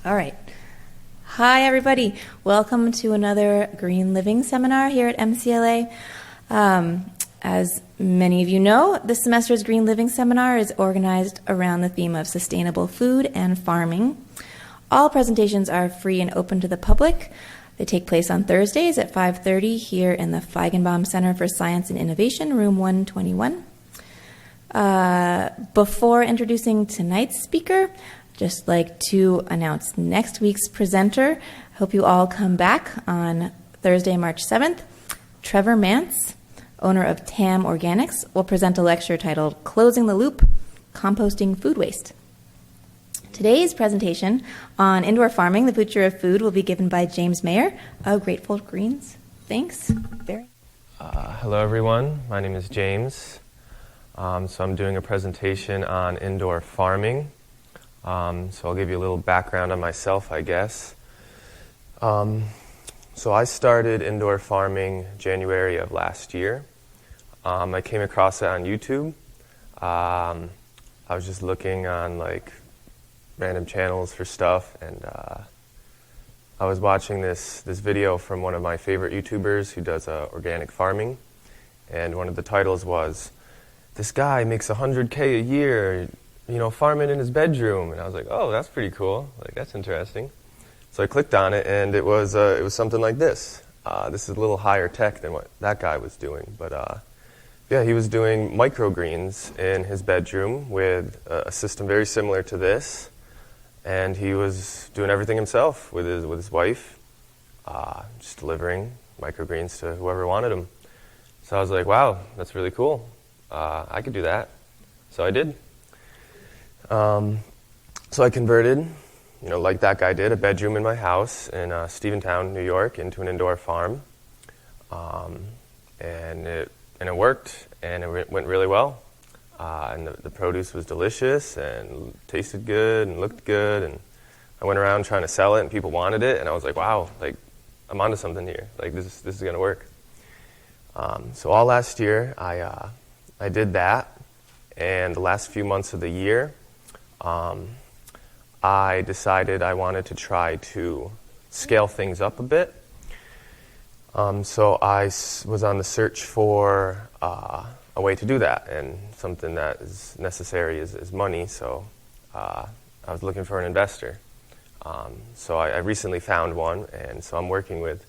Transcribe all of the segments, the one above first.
All right. Hi, everybody. Welcome to another Green Living seminar here at MCLA. As many of you know, this semester's Green Living seminar is organized around the theme of sustainable food and farming. All presentations are free and open to the public. They take place on Thursdays at 5:30 here in the Feigenbaum Center for Science and Innovation, room 121. Before introducing tonight's speaker, just like to announce next week's presenter. Hope you all come back on Thursday, March 7th. Trevor Mance, owner of TAM Organics, will present a lecture titled Closing the Loop, Composting Food Waste. Today's presentation on indoor farming, the future of food, will be given by James Mayer of Grateful Greens. Thanks. Barry. Hello, everyone. My name is James. So I'm doing a presentation on indoor farming. So I'll give you a little background on myself, I guess. So I started indoor farming January of last year. I came across it on YouTube. I was just looking on like random channels for stuff, and I was watching this video from one of my favorite YouTubers who does organic farming, and one of the titles was, "This guy makes $100K a year, farming in his bedroom." And I was like, oh, that's pretty cool. Like, that's interesting. So I clicked on it, and it was something like this. This is a little higher tech than what that guy was doing. But yeah, he was doing microgreens in his bedroom with a system very similar to this. And he was doing everything himself with his wife, just delivering microgreens to whoever wanted them. So I was like, wow, that's really cool. I could do that. So I did. So I converted, like that guy did, a bedroom in my house in Stephentown, New York, into an indoor farm. And it worked, and it went really well. And the produce was delicious and tasted good and looked good. And I went around trying to sell it, and people wanted it. And I was like, wow, like I'm onto something here. Like this is going to work. So all last year, I did that. And the last few months of the year, I decided I wanted to try to scale things up a bit. So I was on the search for a way to do that, and something that is necessary is money. So I was looking for an investor. So I recently found one, and so I'm working with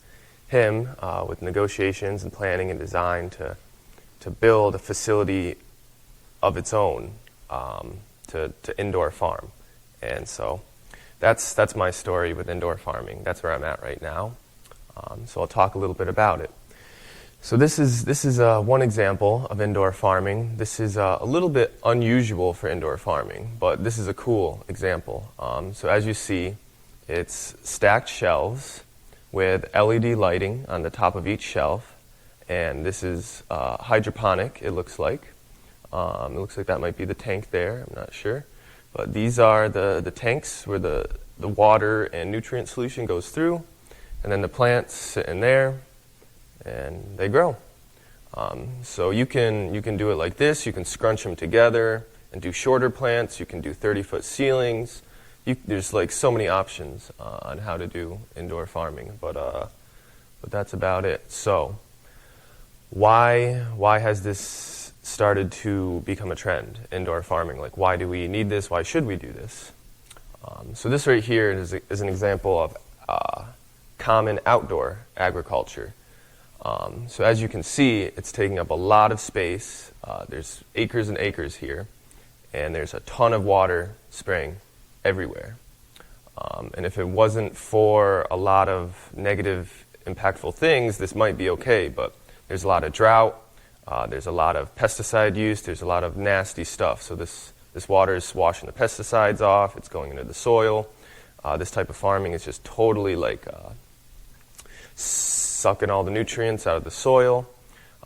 him with negotiations and planning and design to build a facility of its own to indoor farm. And so that's my story with indoor farming. That's where I'm at right now. So I'll talk a little bit about it. So this is one example of indoor farming. This is a little bit unusual for indoor farming, but this is a cool example. So as you see, it's stacked shelves with LED lighting on the top of each shelf. And this is hydroponic, it looks like. It looks like that might be the tank there, I'm not sure. But these are the tanks where the water and nutrient solution goes through, and then the plants sit in there, and they grow. So you can do it like this. You can scrunch them together and do shorter plants. You can do 30-foot ceilings. There's like so many options on how to do indoor farming, but that's about it. So why has this started to become a trend, indoor farming? Like, why do we need this? Why should we do this? So this right here is an example of common outdoor agriculture. So as you can see, it's taking up a lot of space. There's acres and acres here, and there's a ton of water spraying everywhere. And if it wasn't for a lot of negative, impactful things, this might be okay, but there's a lot of drought. There's a lot of pesticide use. There's a lot of nasty stuff. So this water is washing the pesticides off. It's going into the soil. This type of farming is just totally like sucking all the nutrients out of the soil.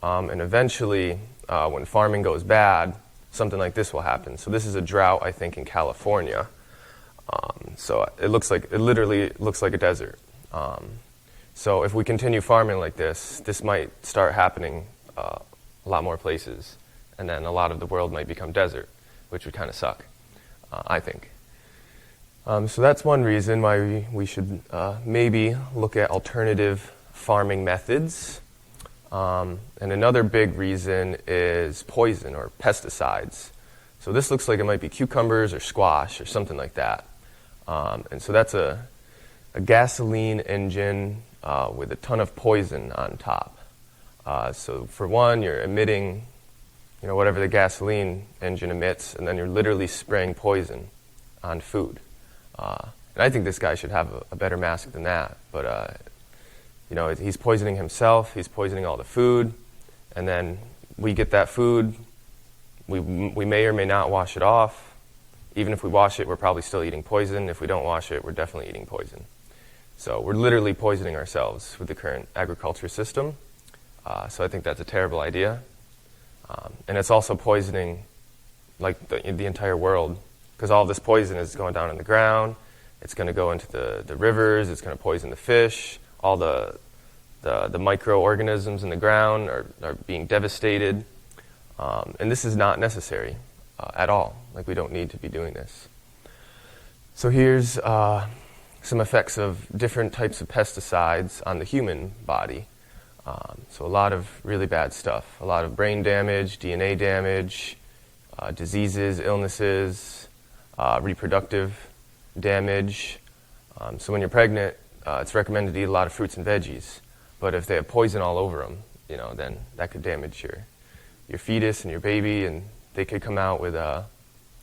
And eventually, when farming goes bad, something like this will happen. So this is a drought, I think, in California. So it literally looks like a desert. So if we continue farming like this might start happening a lot more places, and then a lot of the world might become desert, which would kind of suck, I think. So that's one reason why we should maybe look at alternative farming methods. And another big reason is poison or pesticides. So this looks like it might be cucumbers or squash or something like that. And so that's a gasoline engine with a ton of poison on top. So for one, you're emitting, whatever the gasoline engine emits, and then you're literally spraying poison on food. And I think this guy should have a better mask than that. But, he's poisoning himself, he's poisoning all the food, and then we get that food, we may or may not wash it off. Even if we wash it, we're probably still eating poison. If we don't wash it, we're definitely eating poison. So we're literally poisoning ourselves with the current agriculture system. So I think that's a terrible idea. And it's also poisoning the entire world, because all this poison is going down in the ground. It's going to go into the rivers. It's going to poison the fish. All the microorganisms in the ground are being devastated. And this is not necessary at all. We don't need to be doing this. So here's some effects of different types of pesticides on the human body. So a lot of really bad stuff. A lot of brain damage, DNA damage, diseases, illnesses, reproductive damage. So when you're pregnant, it's recommended to eat a lot of fruits and veggies. But if they have poison all over them, then that could damage your fetus and your baby, and they could come out with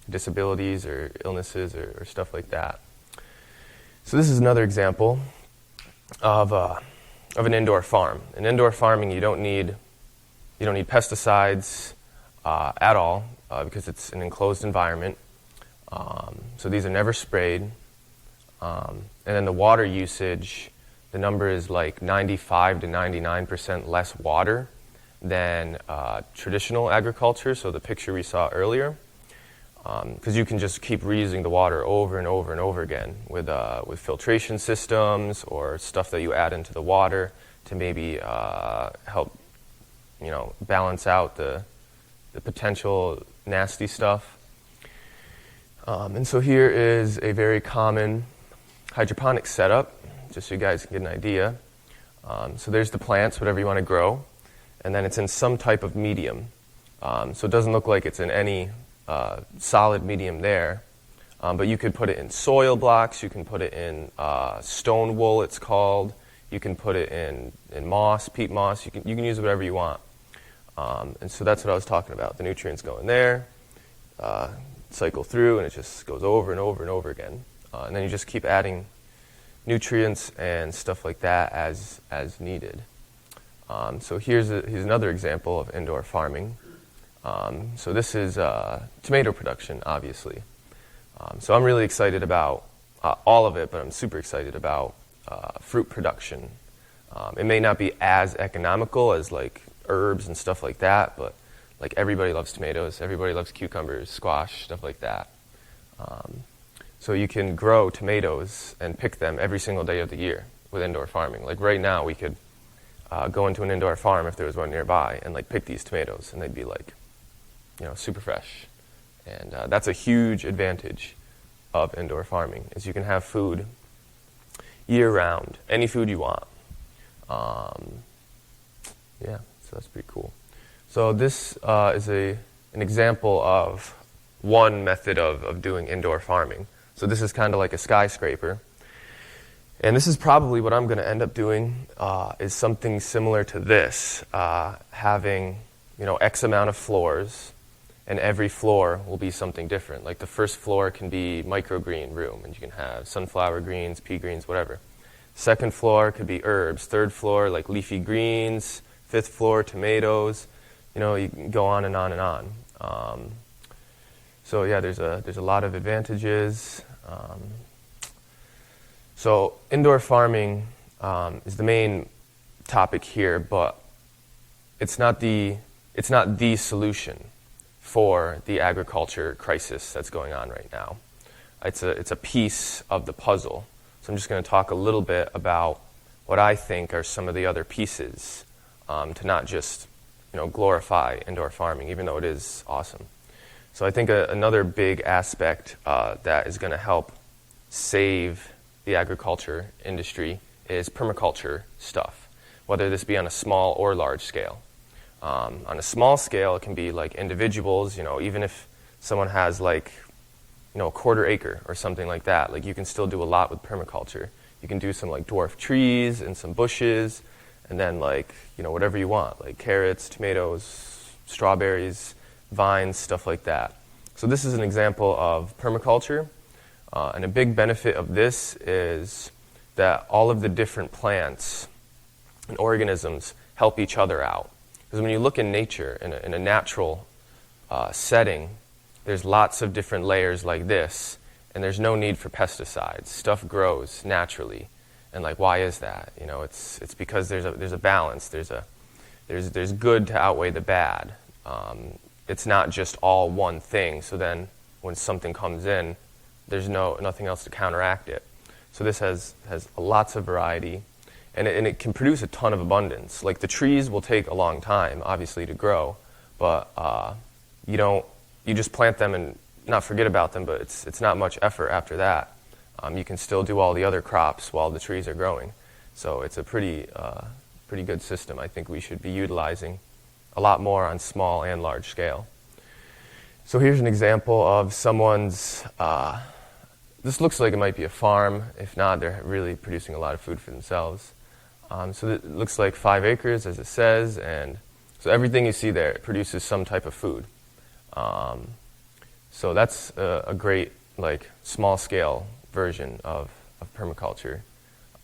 disabilities or illnesses or stuff like that. So this is another example of an indoor farm. In indoor farming, you don't need pesticides at all because it's an enclosed environment. So these are never sprayed. And then the water usage, the number is 95 to 99% less water than traditional agriculture, so the picture we saw earlier. Because you can just keep reusing the water over and over and over again with filtration systems or stuff that you add into the water to maybe help balance out the potential nasty stuff. And so here is a very common hydroponic setup, just so you guys can get an idea. So there's the plants, whatever you want to grow, and then it's in some type of medium. So it doesn't look like it's in any solid medium there, but you could put it in soil blocks, you can put it in stone wool, it's called, you can put it in moss, peat moss, you can use whatever you want. And so that's what I was talking about. The nutrients go in there, cycle through, and it just goes over and over and over again. And then you just keep adding nutrients and stuff like that as needed. So here's another example of indoor farming. So this is tomato production, obviously. So I'm really excited about all of it, but I'm super excited about fruit production. It may not be as economical as herbs and stuff like that, but everybody loves tomatoes, everybody loves cucumbers, squash, stuff like that. So you can grow tomatoes and pick them every single day of the year with indoor farming. Right now, we could go into an indoor farm if there was one nearby and pick these tomatoes, and they'd be super fresh. And that's a huge advantage of indoor farming, is you can have food year round, any food you want. So that's pretty cool. So this is an example of one method of doing indoor farming. So this is kind of like a skyscraper. And this is probably what I'm going to end up doing, is something similar to this, having X amount of floors, and every floor will be something different. The first floor can be microgreen room, and you can have sunflower greens, pea greens, whatever. Second floor could be herbs. Third floor, leafy greens. Fifth floor, tomatoes. You can go on and on and on. So yeah, there's a lot of advantages. So indoor farming is the main topic here, but it's not the solution for the agriculture crisis that's going on right now. It's a piece of the puzzle. So I'm just going to talk a little bit about what I think are some of the other pieces to not just glorify indoor farming, even though it is awesome. So I think another big aspect that is going to help save the agriculture industry is permaculture stuff, whether this be on a small or large scale. On a small scale, it can be like individuals, even if someone has like, a quarter acre or something like that, like you can still do a lot with permaculture. You can do some like dwarf trees and some bushes, and then like, whatever you want, like carrots, tomatoes, strawberries, vines, stuff like that. So this is an example of permaculture, and a big benefit of this is that all of the different plants and organisms help each other out. Because when you look in nature, in a natural setting, there's lots of different layers like this, and there's no need for pesticides. Stuff grows naturally, and like, why is that? It's because there's a balance. There's good to outweigh the bad. It's not just all one thing. So then, when something comes in, there's nothing else to counteract it. So this has lots of variety, and it can produce a ton of abundance. Like the trees will take a long time, obviously, to grow, but you just plant them and not forget about them. But it's not much effort after that. You can still do all the other crops while the trees are growing. So it's a pretty good system. I think we should be utilizing a lot more on small and large scale. So here's an example of someone's. This looks like it might be a farm. If not, they're really producing a lot of food for themselves. So it looks like 5 acres, as it says, and so everything you see there produces some type of food. So that's a great, like, small-scale version of permaculture.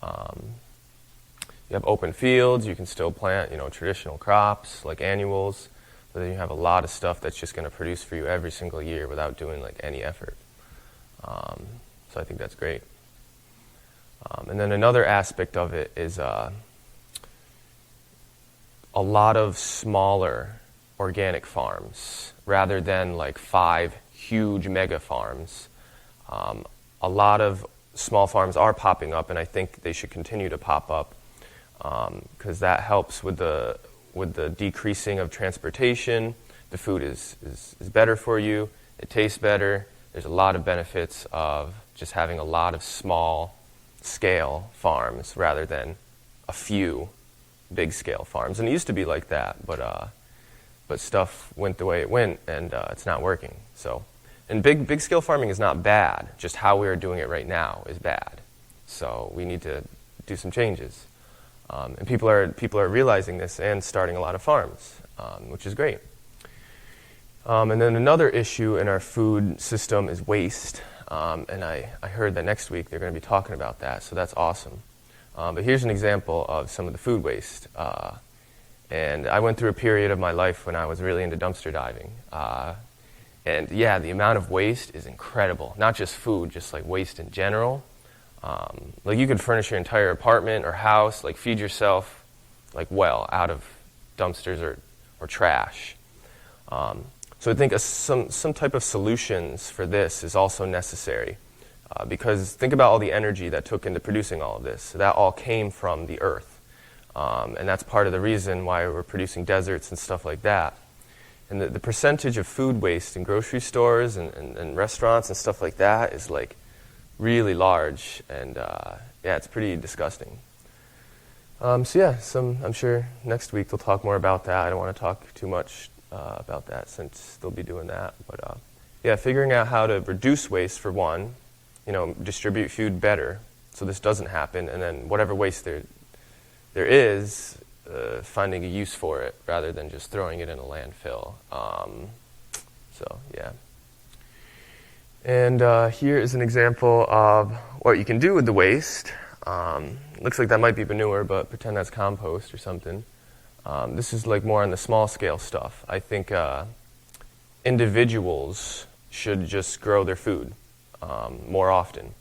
You have open fields. You can still plant, traditional crops like annuals. But then you have a lot of stuff that's just going to produce for you every single year without doing like any effort. So I think that's great. And then another aspect of it is a lot of smaller organic farms rather than like 5 huge mega farms. A lot of small farms are popping up, and I think they should continue to pop up because that helps with the decreasing of transportation. The food is better for you. It tastes better. There's a lot of benefits of just having a lot of small-scale farms rather than a few big-scale farms. And it used to be like that, but stuff went the way it went, and it's not working. So, and big-scale farming is not bad. Just how we are doing it right now is bad. So we need to do some changes. And people are realizing this and starting a lot of farms, which is great. And then another issue in our food system is waste. And I heard that next week they're going to be talking about that, so that's awesome. But here's an example of some of the food waste. And I went through a period of my life when I was really into dumpster diving. And yeah, the amount of waste is incredible. Not just food, just like waste in general. Like you could furnish your entire apartment or house, like feed yourself like well out of dumpsters or trash. So I think some type of solutions for this is also necessary because think about all the energy that took into producing all of this. So that all came from the earth. And that's part of the reason why we're producing deserts and stuff like that. And the percentage of food waste in grocery stores and restaurants and stuff like that is like really large, and yeah, it's pretty disgusting. So yeah, I'm sure next week they'll talk more about that. I don't want to talk too much about that since they'll be doing that. But yeah, figuring out how to reduce waste for one, distribute food better so this doesn't happen, and then whatever waste there is, finding a use for it rather than just throwing it in a landfill. So yeah. And here is an example of what you can do with the waste. Looks like that might be manure, but pretend that's compost or something. This is like more on the small scale stuff. I think individuals should just grow their food more often.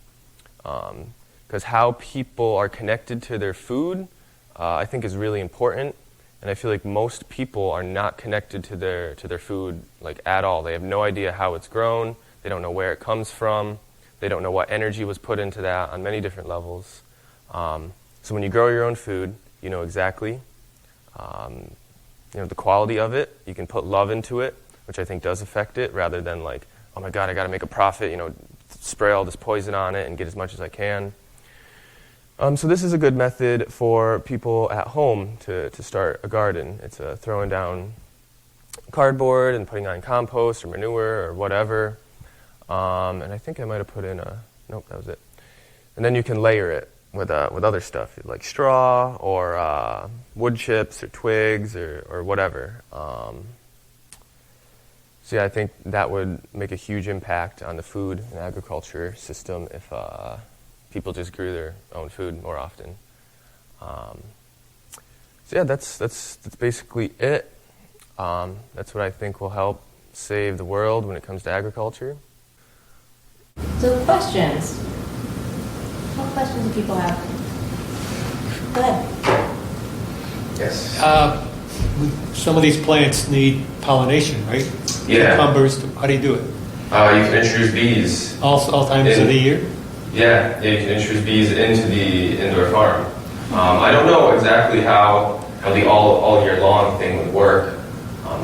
Because how people are connected to their food, I think is really important. And I feel like most people are not connected to their food like at all. They have no idea how it's grown. They don't know where it comes from. They don't know what energy was put into that on many different levels. So when you grow your own food, you know exactly the quality of it. You can put love into it, which I think does affect it, rather than like, oh my God, I got to make a profit, spray all this poison on it and get as much as I can. So this is a good method for people at home to start a garden. It's throwing down cardboard and putting on compost or manure or whatever. And I think I might have put in nope, that was it. And then you can layer it with other stuff, like straw or wood chips or twigs or whatever. So yeah, I think that would make a huge impact on the food and agriculture system if people just grew their own food more often. So yeah, that's basically it. That's what I think will help save the world when it comes to agriculture. So questions. What questions do people have? Go ahead. Yes. Some of these plants need pollination, right? Yeah. Cucumbers, how do you do it? You can introduce bees. All times of the year? Yeah, you can introduce bees into the indoor farm. I don't know exactly how the all year long thing would work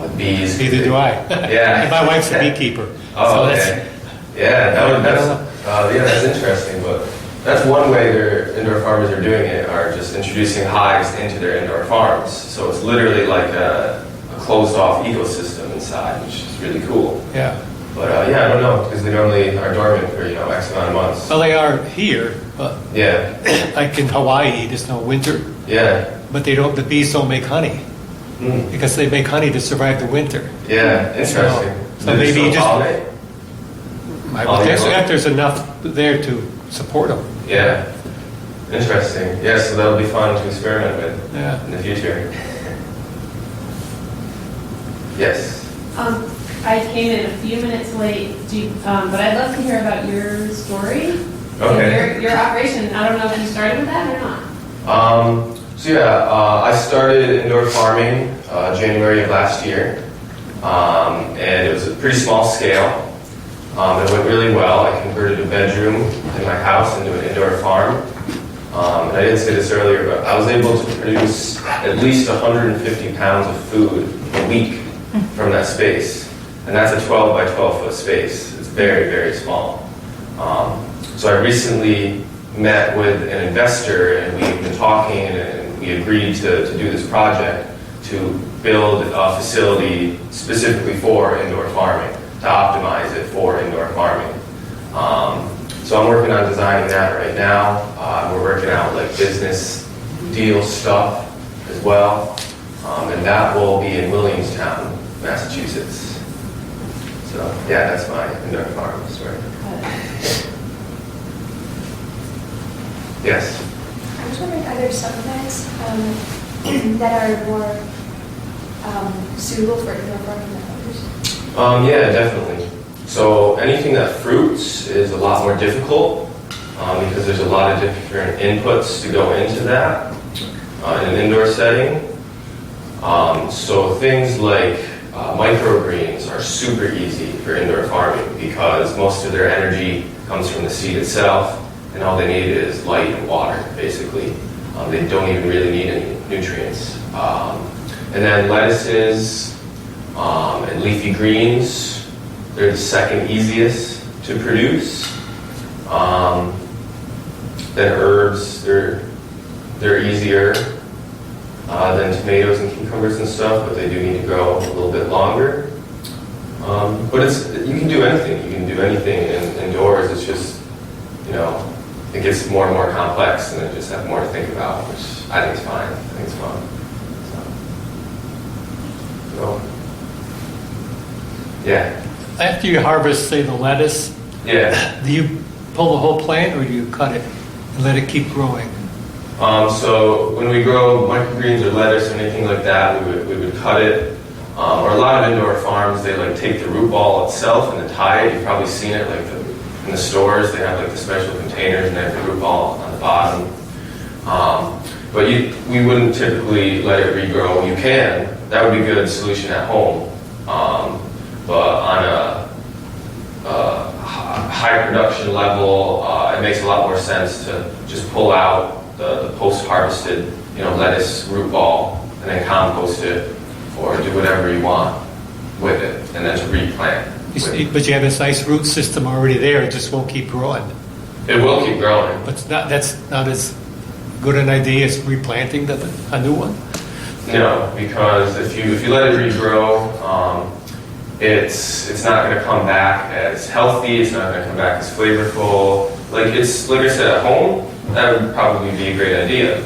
with bees. Neither do I. Yeah. My wife's a beekeeper. Oh, so okay. That's interesting. But that's one way their indoor farmers are doing it, are just introducing hives into their indoor farms. So it's literally like a closed-off ecosystem inside, which is really cool. Yeah. But I don't know, because they normally are dormant for X amount of months. Well, they are here, but like in Hawaii, there's no winter. Yeah. But the bees don't make honey because they make honey to survive the winter. Yeah, interesting. So maybe you just. Pollinate? I would guess that there's enough there to support them. Yeah. Interesting. Yeah, so that'll be fun to experiment with in the future. Yes. I came in a few minutes late, but I'd love to hear about your story. Okay. And your operation. I don't know if you started with that or not. I started indoor farming January of last year, and it was a pretty small scale. It went really well. I converted a bedroom in my house into an indoor farm. And I didn't say this earlier, but I was able to produce at least 150 pounds of food a week from that space. And that's a 12 by 12 foot space. It's very, very small. So I recently met with an investor, and we've been talking, and we agreed to do this project to build a facility specifically for indoor farming, to optimize it for indoor farming. So I'm working on designing that right now. We're working out like business deal stuff as well. And that will be in Williamstown, Massachusetts. So yeah, that's my indoor farm story. Yes? I was wondering, are there supplements that are more suitable for indoor farming than others? Yeah, definitely. So anything that fruits is a lot more difficult because there's a lot of different inputs to go into that in an indoor setting. So things like microgreens are super easy for indoor farming because most of their energy comes from the seed itself, and all they need is light and water, basically. They don't even really need any nutrients. And then lettuces and leafy greens, they're the second easiest to produce. Then herbs, they're easier than tomatoes and cucumbers and stuff, but they do need to grow a little bit longer. But you can do anything. You can do anything indoors. It's just, it gets more and more complex, and then just have more to think about, which I think is fine. I think it's fun. So yeah. After you harvest, say, the lettuce, do you pull the whole plant or do you cut it and let it keep growing? So when we grow microgreens or lettuce or anything like that, we would cut it. Or a lot of indoor farms, they take the root ball itself and then tie it. You've probably seen it in the stores. They have the special containers and they have the root ball on the bottom. But we wouldn't typically let it regrow. You can. That would be a good solution at home. But on a high production level, it makes a lot more sense to just pull out the post-harvested, lettuce root ball and then compost it or do whatever you want with it, and then to replant. But you have this nice root system already there, it just won't keep growing. It will keep growing. But that's not as good an idea as replanting a new one? No, because if you let it regrow, it's not going to come back as healthy. It's not going to come back as flavorful. Like I said, at home, that would probably be a great idea.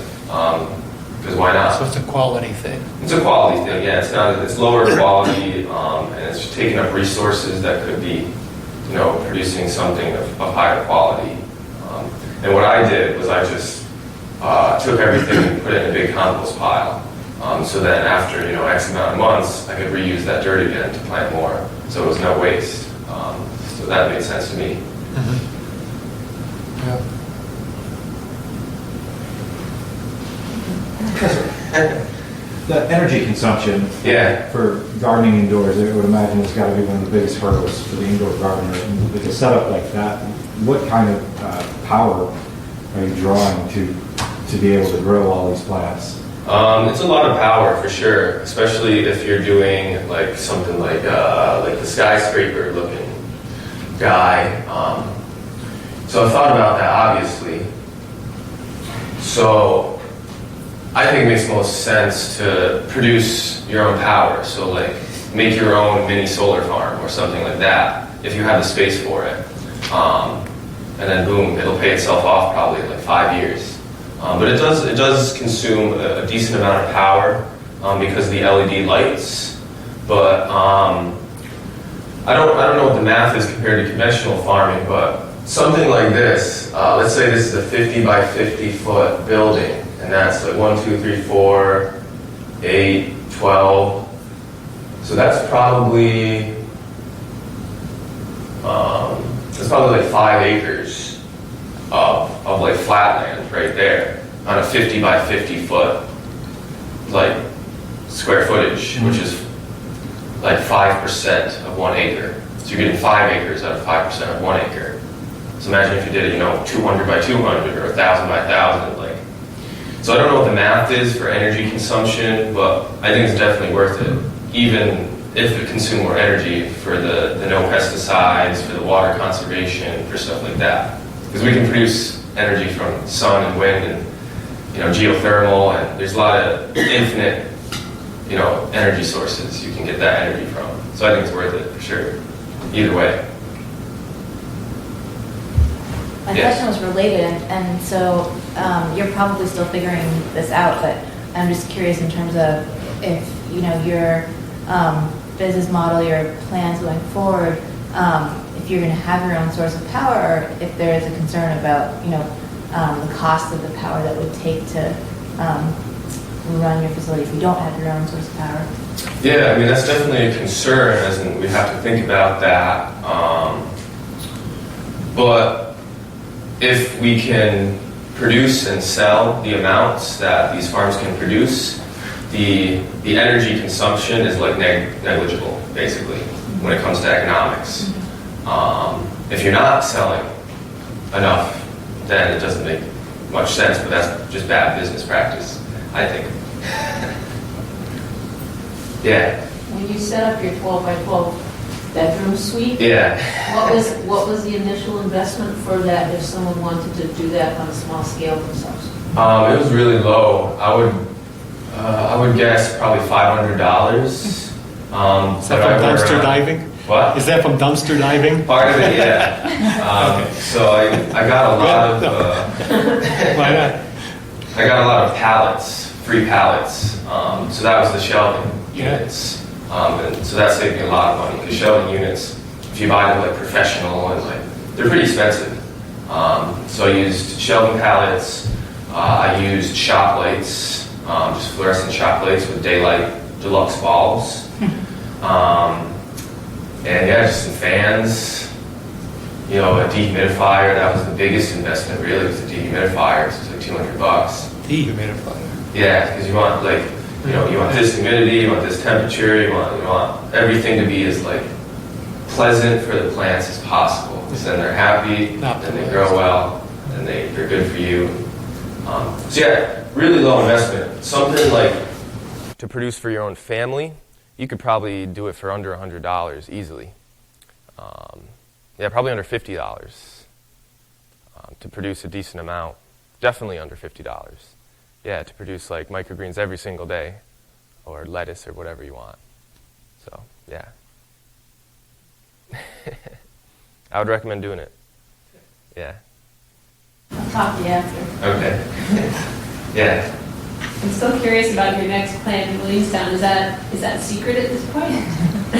Because why not? So it's a quality thing. It's a quality thing. Yeah, it's lower quality, and it's taking up resources that could be, producing something of higher quality. And what I did was I just took everything and put it in a big compost pile. So then after, X amount of months, I could reuse that dirt again to plant more. So it was no waste. So that made sense to me. Yeah. The energy consumption for gardening indoors, I would imagine, has got to be one of the biggest hurdles for the indoor gardener. With a setup like that, what kind of power are you drawing to be able to grow all these plants? It's a lot of power for sure, especially if you're doing like something like the skyscraper looking guy. So I've thought about that, obviously. So I think it makes most sense to produce your own power. So like make your own mini solar farm or something like that if you have the space for it. And then boom, it'll pay itself off probably in like 5 years. But it does consume a decent amount of power because of the LED lights. But I don't know what the math is compared to conventional farming, but something like this, let's say this is a 50 by 50 foot building, and that's like 1, 2, 3, 4, 8, 12. So that's probably like 5 acres of like flat land right there on a 50 by 50 foot like square footage, which is like 5% of 1 acre. So you're getting 5 acres out of 5% of 1 acre. So imagine if you did it, 200 by 200 or 1,000 by 1,000. Like, so I don't know what the math is for energy consumption, but I think it's definitely worth it, even if it consumes more energy for the no pesticides, for the water conservation, for stuff like that. Because we can produce energy from sun and wind and geothermal, and there's a lot of infinite energy sources you can get that energy from. So I think it's worth it for sure. Either way. My question was related, and so you're probably still figuring this out, but I'm just curious in terms of if your business model, your plans going forward, if you're going to have your own source of power, or if there is a concern about the cost of the power that would take to run your facility if you don't have your own source of power. Yeah, I mean that's definitely a concern, as in we have to think about that. But if we can produce and sell the amounts that these farms can produce, the energy consumption is like negligible, basically, when it comes to economics. If you're not selling enough, then it doesn't make much sense, but that's just bad business practice, I think. Yeah. When you set up your 12 by 12 bedroom suite, what was the initial investment for that if someone wanted to do that on a small scale themselves? It was really low. I would guess probably $500. Is that from dumpster diving? What? Is that from dumpster diving? Part of it, yeah. Okay. So I got a lot of. Why not? I got a lot of pallets, free pallets. So that was the shelving units, and so that saved me a lot of money. Because shelving units, if you buy them like professional and they're pretty expensive. So I used shelving pallets. I used shop lights, just fluorescent shop lights with daylight deluxe bulbs. And just some fans, a dehumidifier. That was the biggest investment, really, was the dehumidifier. It was like $200. Dehumidifier. Yeah, because you want you want this humidity, you want this temperature, you want everything to be as pleasant for the plants as possible. Because then they're happy, then they grow well, and they're good for you. So yeah, really low investment. Something like to produce for your own family, you could probably do it for under $100 easily. Yeah, probably under $50 to produce a decent amount. Definitely under $50. Yeah, to produce like microgreens every single day, or lettuce or whatever you want. So, yeah. I would recommend doing it. Yeah. I'll talk to you after. Okay. Yeah. I'm still curious about your next plant in Williamstown. Is that secret at this point?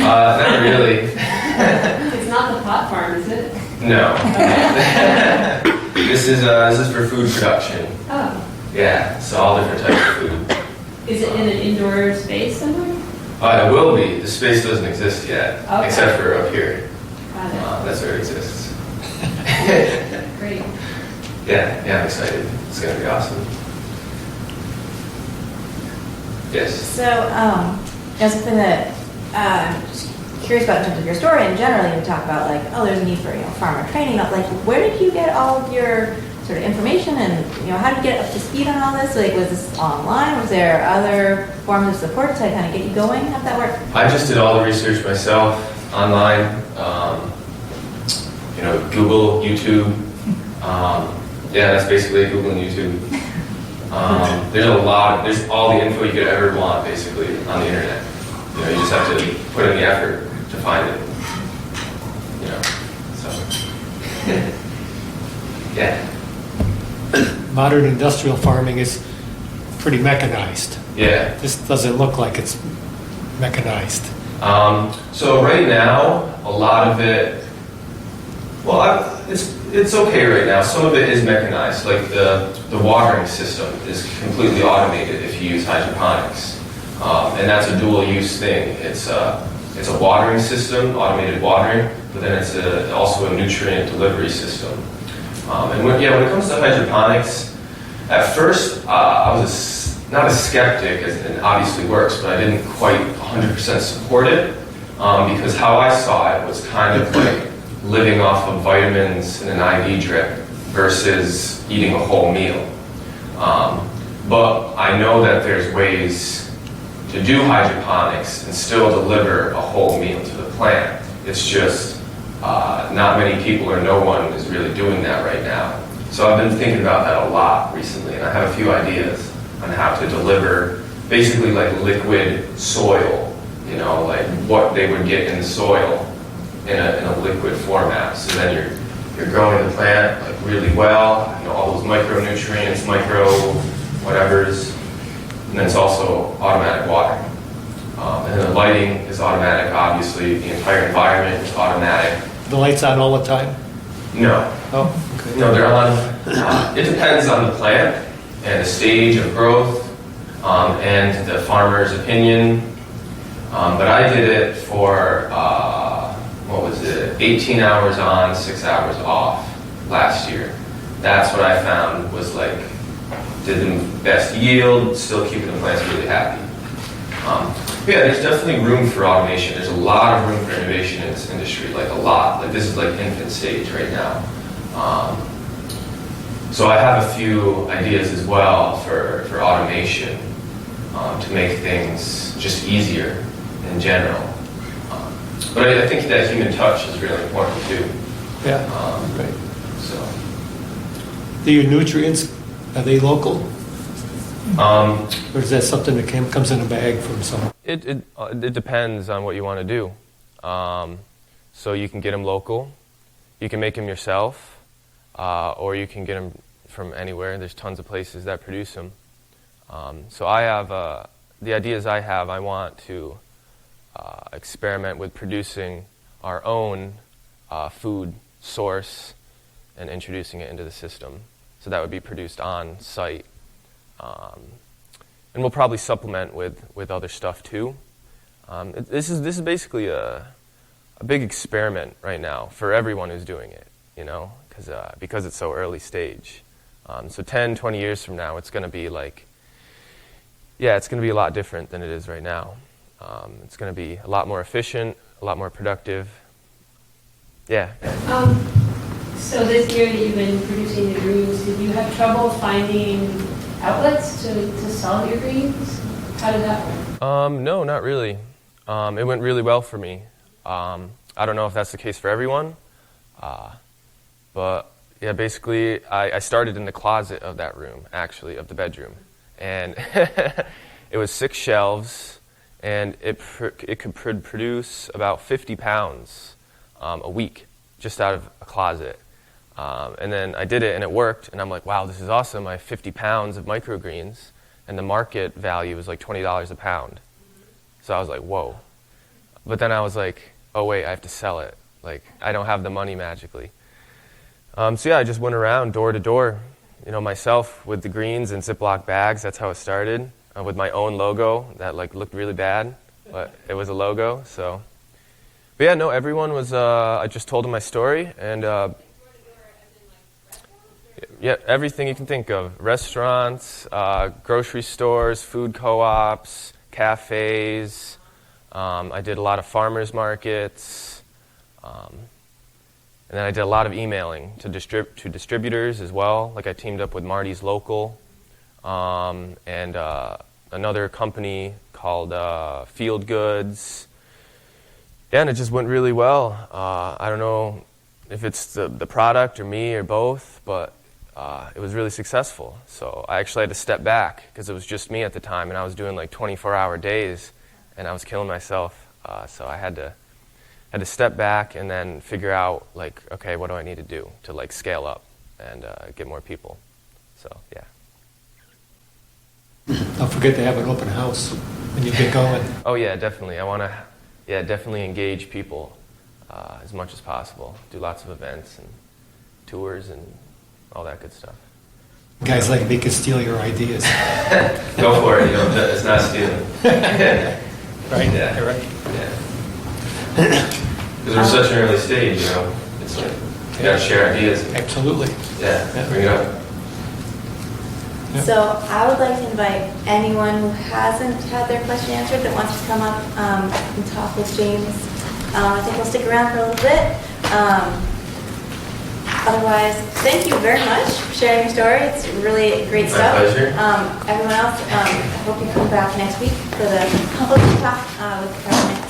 Not really. It's not the pot farm, is it? No. Okay. This is for food production. Oh. Yeah, so all different types of food. Is it in an indoor space somewhere? It will be. The space doesn't exist yet, Okay. except for up here. Got it. That's where it exists. Great. Yeah, I'm excited. It's going to be awesome. Yes. So, that's something that I'm just curious about in terms of your story, and generally you talk about like, oh, there's a need for farmer training. Like, where did you get all of your sort of information, and how did you get up to speed on all this? Like, was this online? Was there other forms of support to kind of get you going? How'd that work? I just did all the research myself online. Google, YouTube. Yeah, that's basically Google and YouTube. There's all the info you could ever want, basically, on the internet. You just have to put in the effort to find it. So. Yeah. Modern industrial farming is pretty mechanized. Yeah. This doesn't look like it's mechanized. So right now, a lot of it, it's okay right now. Some of it is mechanized, like the watering system is completely automated if you use hydroponics, and that's a dual-use thing. It's a watering system, automated watering, but then it's also a nutrient delivery system. And when it comes to hydroponics, at first I was not a skeptic, as it obviously works, but I didn't quite 100% support it, because how I saw it was kind of like living off of vitamins in an IV drip versus eating a whole meal. But I know that there's ways to do hydroponics and still deliver a whole meal to the plant. It's just not many people or no one is really doing that right now. So I've been thinking about that a lot recently, and I have a few ideas on how to deliver basically like liquid soil, like what they would get in the soil in a liquid format. So then you're growing the plant like really well, all those micronutrients, micro whatevers, and then it's also automatic watering. And the lighting is automatic, obviously. The entire environment is automatic. The lights on all the time? No. Oh, okay. No, they're on. It depends on the plant and the stage of growth and the farmer's opinion. But I did it for 18 hours on, 6 hours off last year. That's what I found was like, did the best yield, still keeping the plants really happy. Yeah, there's definitely room for automation. There's a lot of room for innovation in this industry, like a lot. Like this is like infant stage right now. So I have a few ideas as well for automation to make things just easier in general. But I think that human touch is really important too. Yeah, right. So. Do your nutrients, are they local? Or is that something that comes in a bag from somewhere? It depends on what you want to do. So you can get them local, you can make them yourself, or you can get them from anywhere. There's tons of places that produce them. So I have the ideas I have. I want to experiment with producing our own food source and introducing it into the system. So that would be produced on site. And we'll probably supplement with other stuff too. This is basically a big experiment right now for everyone who's doing it, because it's so early stage. So 10, 20 years from now, it's going to be like, it's going to be a lot different than it is right now. It's going to be a lot more efficient, a lot more productive. Yeah. So this year that you've been producing the greens, did you have trouble finding outlets to sell your greens? How did that work? No, not really. It went really well for me. I don't know if that's the case for everyone, but yeah, basically I started in the closet of that room, actually, of the bedroom. And it was 6 shelves, and it could produce about 50 pounds a week just out of a closet. And then I did it, and it worked, and I'm like, wow, this is awesome. I have 50 pounds of microgreens, and the market value was like $20 a pound. So I was like, whoa. But then I was like, oh, wait, I have to sell it. Like, I don't have the money magically. So yeah, I just went around door to door, myself with the greens in Ziploc bags. That's how it started, with my own logo that like looked really bad, but it was a logo. So, but yeah, no, everyone was. I just told them my story, and yeah, everything you can think of: restaurants, grocery stores, food co-ops, cafes. I did a lot of farmers markets. And then I did a lot of emailing to distributors as well. Like I teamed up with Marty's Local and another company called Field Goods. Yeah, and it just went really well. I don't know if it's the product or me or both, but it was really successful. So I actually had to step back because it was just me at the time, and I was doing like 24-hour days, and I was killing myself. So I had to step back and then figure out, like, okay, what do I need to do to, like, scale up and get more people? So, yeah. Don't forget to have an open house when you get going. Oh, yeah, definitely. I want to, definitely engage people as much as possible. Do lots of events and tours and all that good stuff. Guys like me can steal your ideas. Go for it. It's not stealing. Right? Yeah. You're right. Yeah. Because we're such an early stage, it's like, you gotta share ideas. Absolutely. Yeah, bring it up. So I would like to invite anyone who hasn't had their question answered that wants to come up and talk with James. I think we'll stick around for a little bit. Otherwise, thank you very much for sharing your story. It's really great stuff. My pleasure. Everyone else, I hope you come back next week for the public talk with Permaculture.